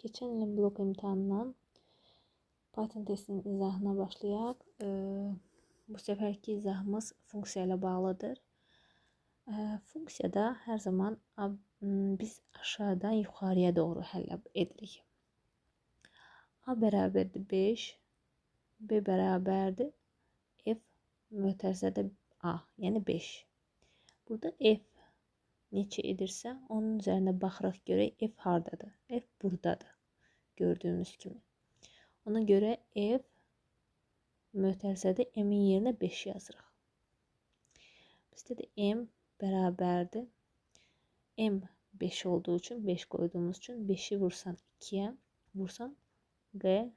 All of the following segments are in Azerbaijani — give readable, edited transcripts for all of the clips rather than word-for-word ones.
Geçen ilin blok imtihanından Python testinin izahına başlayaq. Bu seferki izahımız funksiya ilə bağlıdır. Funksiyada hər zaman biz aşağıdan yuxarıya doğru həll edirik. A bərabərdir 5, B bərabərdir F mötərizədə A, yəni 5. Burada F neçə edirsə, onun üzərində baxıraq görək F hardadır? F buradadır, gördüyünüz kimi. Ona görə F mötərizədə M-in yerinə 5 yazırıq. Bizdə də M bərabərdir. M 5 olduğu üçün, 5 qoyduğumuz üçün 5'i vursan 2'ye, vursan G,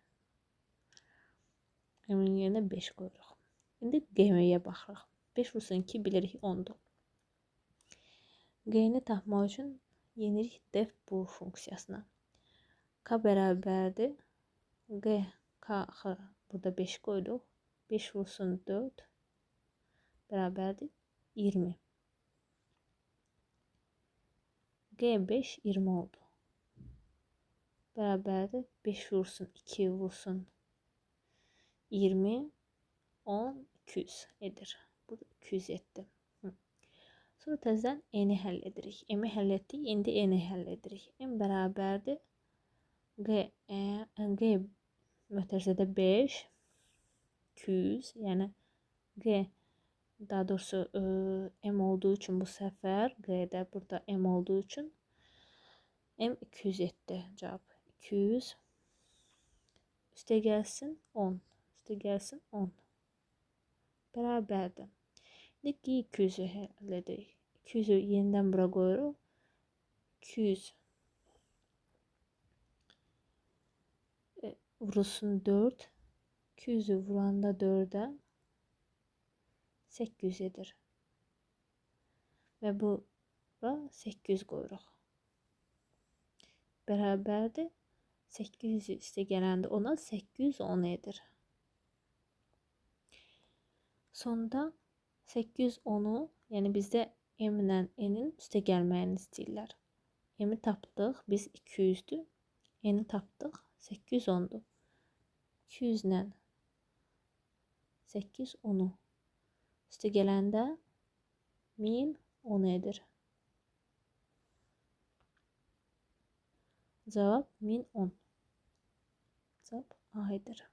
M-in yerinə 5 qoyuruq. İndi G-yə baxırıq. 5 vursan 2 bilirik 10'dur. G-ni tapmaq üçün yenirik def bu funksiyasına. K bərabərdir. G, K axı burada 5 qoyduq. 5 vursun 4 bərabərdir 20. G5 20 oldu. Bərabərdir 5 vursun 2 vursun 20 10 200 edir. Bu da 200 etdi. Sonra təzədən N-i həll edirik. M-i həll etdik, indi N-i həll edirik. M bərabərdir G mötərizədə 5 200, yəni G daha doğrusu M olduğu üçün bu səfər G-də burada M olduğu üçün M 200 etdi cavab. 200 üstə gəlsin 10. Üstə gəlsin 10. Bərabərdir. İndi 200'ü həll edirik. 200'ü yenidən bura qoyuruq. 200 vurulsun 4. 200'ü vuranda 4'ə 800 edir. Və bura 800 qoyuruq. Bərabərdir. 800'ü üstə gələndə ona 810 edir. Sonda 810'u, yəni bizdə M ilə N'in üstə gəlməyini istəyirlər. M-i tapdıq, biz 200'dür. N-i tapdıq, 810'dur. 200 ilə 810'u üstə gələndə 1010 edir. Cavab 1010. Cavab A-dır.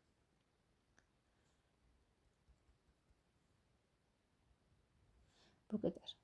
Bu kadar.